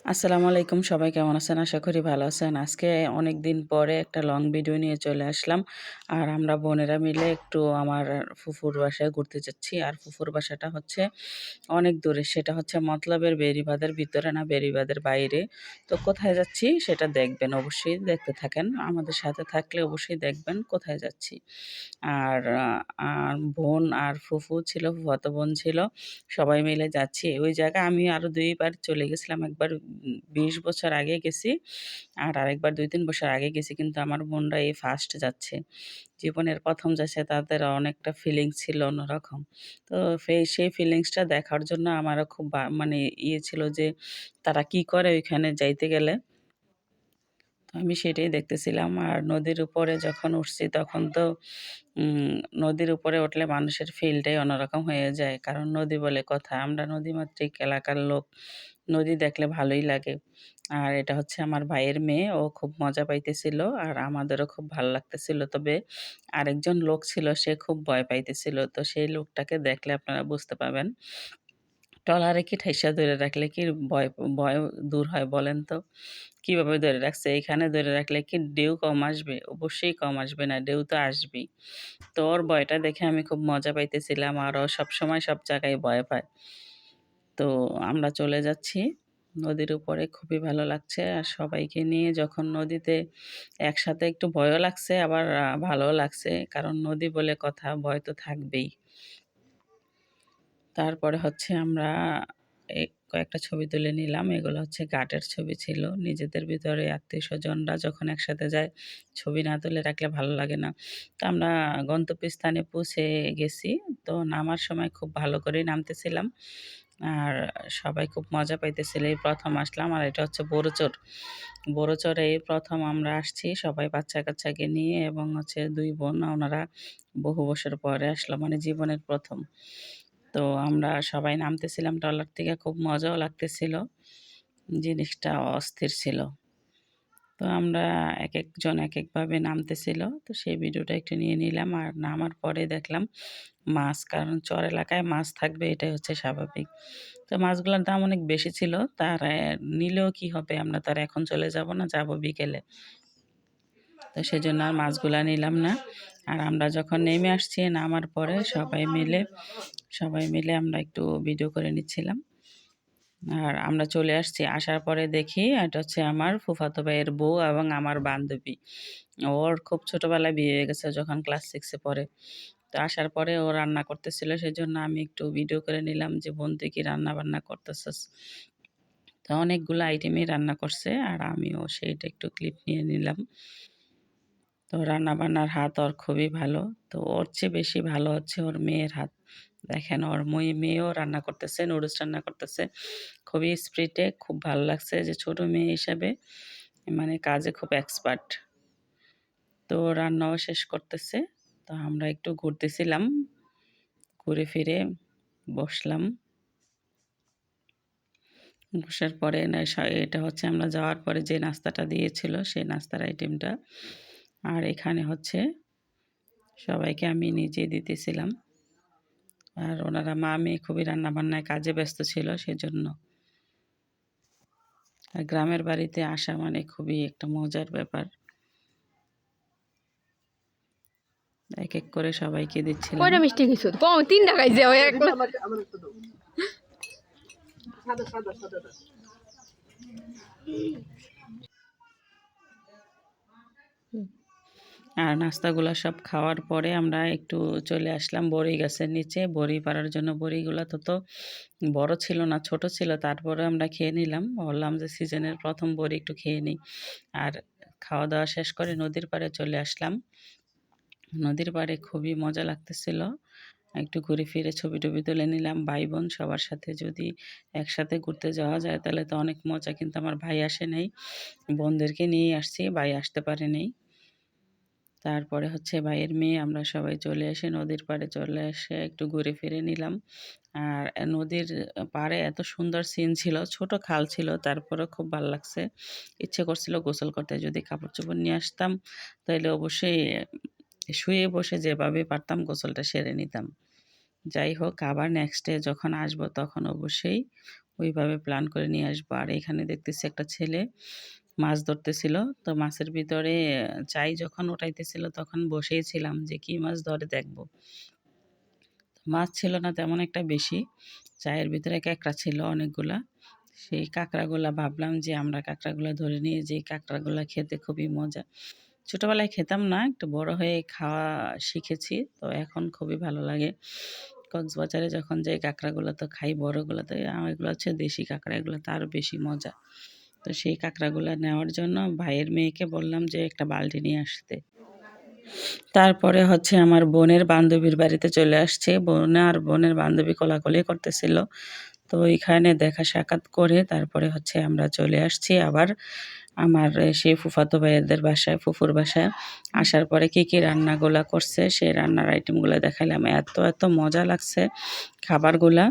আসসালামু আলাইকুম। সবাই কেমন আছেন? আশা করি ভালো আছেন। আজকে অনেকদিন পরে একটা লং ভিডিও নিয়ে চলে আসলাম। আর আমরা বোনেরা মিলে একটু আমার ফুফুর বাসায় ঘুরতে যাচ্ছি। আর ফুফুর বাসাটা হচ্ছে অনেক দূরে। সেটা হচ্ছে মতলবের বেড়িবাঁধের ভিতরে না বেড়িবাঁধের বাইরে। তো কোথায় যাচ্ছি সেটা দেখবেন। অবশ্যই দেখতে থাকেন। আমাদের সাথে থাকলে অবশ্যই দেখবেন কোথায় যাচ্ছি। আর বোন আর ফুফু ছিল, ফুফাতো বোন ছিল। সবাই মিলে যাচ্ছি। ওই জায়গায় আমি আরো ২ বার চলে গেছিলাম। একবার ২০ বছর আগে গেছি। আর আরেকবার ২-৩ বছর আগে গেছি। কিন্তু আমার বোনরা এই ফার্স্ট যাচ্ছে। জীবনের ১ম যাচ্ছে, তাদের অনেকটা ফিলিংস ছিল অন্যরকম। তো সেই ফিলিংসটা দেখার জন্য আমারও খুব মানে ছিল যে তারা কি করে ওইখানে যাইতে গেলে। তো আমি সেটাই দেখতেছিলাম। আর নদীর উপরে যখন উঠছি তখন তো উম নদীর উপরে উঠলে মানুষের ফিলটাই অন্যরকম হয়ে যায়। কারণ নদী বলে কথা। আমরা নদীমাতৃক এলাকার লোক। নদী দেখলে ভালোই লাগে। আর এটা হচ্ছে আমার ভাইয়ের মেয়ে। ও খুব মজা পাইতেছিল। আর আমাদেরও খুব ভাল লাগতেছিল। তবে আরেকজন লোক ছিল, সে খুব ভয় পাইতেছিল। তো সেই লোকটাকে দেখলে আপনারা বুঝতে পারবেন। ট্রলারে কি ঠাইসা ধরে রাখলে কি ভয় ভয় দূর হয় বলেন তো? কিভাবে ধরে রাখছে? এখানে ধরে রাখলে কি ঢেউ কম আসবে? অবশ্যই কম আসবে না, ঢেউ তো আসবেই। তো ওর ভয়টা দেখে আমি খুব মজা পাইতেছিলাম। আর ও সবসময় সব জায়গায় ভয় পায়। তো আমরা চলে যাচ্ছি নদীর উপরে, খুবই ভালো লাগছে। আর সবাইকে নিয়ে যখন নদীতে একসাথে একটু ভয়ও লাগছে, আবার ভালোও লাগছে। কারণ নদী বলে কথা, ভয় তো থাকবেই। তারপরে হচ্ছে আমরা কয়েকটা ছবি তুলে নিলাম। এগুলো হচ্ছে ঘাটের ছবি ছিল। নিজেদের ভিতরে আত্মীয়স্বজনরা যখন একসাথে যায়, ছবি না তুলে রাখলে ভালো লাগে না। তো আমরা গন্তব্যস্থানে পৌঁছে গেছি। তো নামার সময় খুব ভালো করেই নামতেছিলাম। আর সবাই খুব মজা পাইতেছিল। এই ১ম আসলাম। আর এটা হচ্ছে বড়চর। বড়চরে এই ১ম আমরা আসছি সবাই বাচ্চা-কাচ্চাকে নিয়ে, এবং হচ্ছে ২ বোন, ওনারা বহু বছর পরে আসলো, মানে জীবনের ১ম। তো আমরা সবাই নামতেছিলাম ট্রলার থেকে, খুব মজাও লাগতেছিল। জিনিসটা অস্থির ছিল। তো আমরা একেকজন একেকভাবে নামতেছিল। তো সেই ভিডিওটা একটু নিয়ে নিলাম। আর নামার পরে দেখলাম মাছ, কারণ চর এলাকায় মাছ থাকবে এটাই হচ্ছে স্বাভাবিক। তো মাছগুলোর দাম অনেক বেশি ছিল। তার নিলেও কি হবে? আমরা তো আর এখন চলে যাব না, যাব বিকেলে। তো সেজন্য আর মাছগুলা নিলাম না। আর আমরা যখন নেমে আসছি, নামার পরে সবাই মিলে আমরা একটু ভিডিও করে নিচ্ছিলাম। আর আমরা চলে আসছি। আসার পরে দেখি এটা হচ্ছে আমার ফুফাতো ভাইয়ের বউ এবং আমার বান্ধবী। ওর খুব ছোটবেলায় বিয়ে হয়ে গেছে, যখন ক্লাস 6 এ পড়ে। তো আসার পরে ও রান্না করতেছিল, সেজন্য আমি একটু ভিডিও করে নিলাম যে, "বোন তুই কি রান্না-বান্না করতেছস?" তো অনেকগুলো আইটেমই রান্না করছে। আর আমিও সেইটা একটু ক্লিপ নিয়ে নিলাম। তো রান্না-বান্নার হাত ওর খুবই ভালো। তো ওর চেয়ে বেশি ভালো হচ্ছে ওর মেয়ের হাত। দেখেন ওর মেয়েও রান্না করতেছে, নুডলস রান্না করতেছে। খুবই স্প্রিটে, খুব ভালো লাগছে যে ছোট মেয়ে হিসাবে মানে কাজে খুব এক্সপার্ট। তো রান্নাও শেষ করতেছে। তো আমরা একটু ঘুরতেছিলাম। ঘুরে ফিরে বসলাম। বসার পরে না এটা হচ্ছে আমরা যাওয়ার পরে যে নাস্তাটা দিয়েছিল সেই নাস্তার আইটেমটা। আর এখানে হচ্ছে সবাইকে আমি নিজে দিতেছিলাম। আর ওনারা মা-মেয়ে খুবই রান্না-বান্নায় কাজে ব্যস্ত ছিল সেজন্য। আর গ্রামের বাড়িতে আসা মানে খুবই একটা মজার ব্যাপার। এক করে সবাইকে দিচ্ছিলাম। কয়টা মিষ্টি কিছু কম 3টা খাইছে ওই এক আর নাস্তাগুলা সব খাওয়ার পরে আমরা একটু চলে আসলাম বড়ই গাছের নিচে বড়ি পাড়ার জন্য। বড়িগুলা তো বড় ছিল না, ছোট ছিল। তারপরে আমরা খেয়ে নিলাম। বললাম যে সিজনের ১ম বড়ি একটু খেয়ে নিই। আর খাওয়া-দাওয়া শেষ করে নদীর পাড়ে চলে আসলাম। নদীর পাড়ে খুবই মজা লাগতেছিল। একটু ঘুরে ফিরে ছবি-টবি তুলে নিলাম। ভাই-বোন সবার সাথে যদি একসাথে ঘুরতে যাওয়া যায় তাহলে তো অনেক মজা। কিন্তু আমার ভাই আসে নাই। বোনদেরকে নিয়েই আসছি, ভাই আসতে পারে নাই। তারপরে হচ্ছে ভাইয়ের মেয়ে, আমরা সবাই চলে এসে নদীর পাড়ে চলে এসে একটু ঘুরে ফিরে নিলাম। আর নদীর পাড়ে এত সুন্দর সিন ছিল, ছোট খাল ছিল, তারপরেও খুব ভাল লাগছে। ইচ্ছে করছিল গোসল করতে। যদি কাপড়-চোপড় নিয়ে আসতাম তাইলে অবশ্যই শুয়ে বসে যেভাবে পারতাম গোসলটা সেরে নিতাম। যাই হোক, আবার নেক্সট ডে যখন আসবো তখন অবশ্যই ওইভাবে প্ল্যান করে নিয়ে আসবো। আর এখানে দেখতেছি একটা ছেলে মাছ ধরতেছিল। তো মাছের ভিতরে চাই যখন উঠাইতেছিল তখন বসেই ছিলাম যে কি মাছ ধরে দেখব। মাছ ছিল না তেমন একটা বেশি। চায়ের ভিতরে কাঁকড়া ছিল অনেকগুলা। সেই কাঁকড়াগুলা ভাবলাম যে আমরা কাঁকড়াগুলা ধরে নিয়ে যাই। কাঁকড়াগুলা খেতে খুবই মজা। ছোটবেলায় খেতাম না, একটু বড় হয়ে খাওয়া শিখেছি। তো এখন খুবই ভালো লাগে। কক্সবাজারে যখন যাই কাঁকড়াগুলো তো খাই বড়গুলো, তো এগুলো হচ্ছে দেশি কাঁকড়া, এগুলো তো আরও বেশি মজা। তো সেই কাঁকড়াগুলো নেওয়ার জন্য ভাইয়ের মেয়েকে বললাম যে একটা বালতি নিয়ে আসতে। তারপরে হচ্ছে আমার বোনের বান্ধবীর বাড়িতে চলে আসছে। বোনের বান্ধবী কোলাকুলি করতেছিল। তো ওইখানে দেখা সাক্ষাৎ করে তারপরে হচ্ছে আমরা চলে আসছি আবার আমার সেই ফুফাতো ভাইয়াদের বাসায়, ফুফুর বাসায়। আসার পরে কী, কী রান্নাগুলা করছে সেই রান্নার আইটেমগুলো দেখাইলাম। এত মজা লাগছে খাবারগুলা।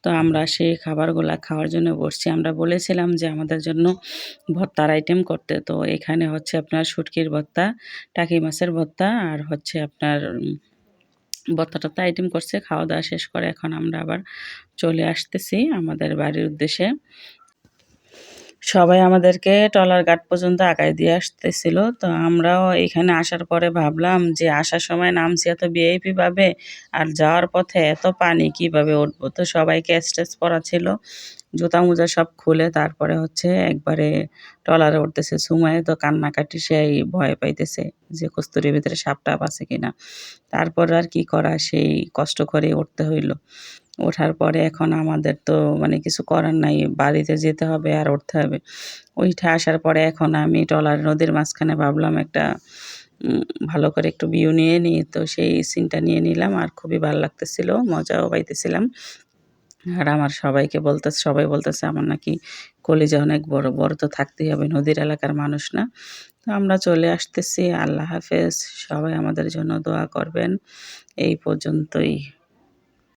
তো আমরা সেই খাবারগুলা খাওয়ার জন্য বসছি। আমরা বলেছিলাম যে আমাদের জন্য ভর্তার আইটেম করতে। তো এখানে হচ্ছে আপনার শুটকির ভর্তা, টাকি মাছের ভর্তা আর হচ্ছে আপনার ভর্তা-টর্তা আইটেম করছে। খাওয়া-দাওয়া শেষ করে এখন আমরা আবার চলে আসতেছি আমাদের বাড়ির উদ্দেশ্যে। সবাই আমাদেরকে টলার ঘাট পর্যন্ত আগায় দিয়ে আসতেছিল। তো আমরাও এখানে আসার পরে ভাবলাম যে আসার সময় নামছি এত ভিআইপি ভাবে, আর যাওয়ার পথে এত পানি কিভাবে উঠবো। তো সবাই ক্যাচ-ট্যাচ পরা ছিল। জুতা-মোজা সব খুলে তারপরে হচ্ছে একবারে ট্রলারে উঠতেছে। সুমাইয়া তো কান্নাকাটি, সেই ভয় পাইতেছে যে কস্তুরীর ভিতরে সাপ-টাপ আছে কিনা। তারপর আর কি করা, সেই কষ্ট করে উঠতে হইল। ওঠার পরে এখন আমাদের তো মানে কিছু করার নাই। বাড়িতে যেতে হবে আর উঠতে হবে। উইঠা আসার পরে এখন আমি ট্রলার নদীর মাঝখানে ভাবলাম একটা ভালো করে একটু ভিউ নিয়ে নিই। তো সেই সিনটা নিয়ে নিলাম আর খুবই ভাল লাগতেছিল, মজাও পাইতেছিলাম। আর আমার সবাই বলতেছে আমার নাকি কলিজা অনেক বড়। বড় তো থাকতেই হবে, নদীর এলাকার মানুষ না? তো আমরা চলে আসতেছি। আল্লাহ হাফেজ। সবাই আমাদের জন্য দোয়া করবেন। এই পর্যন্তই।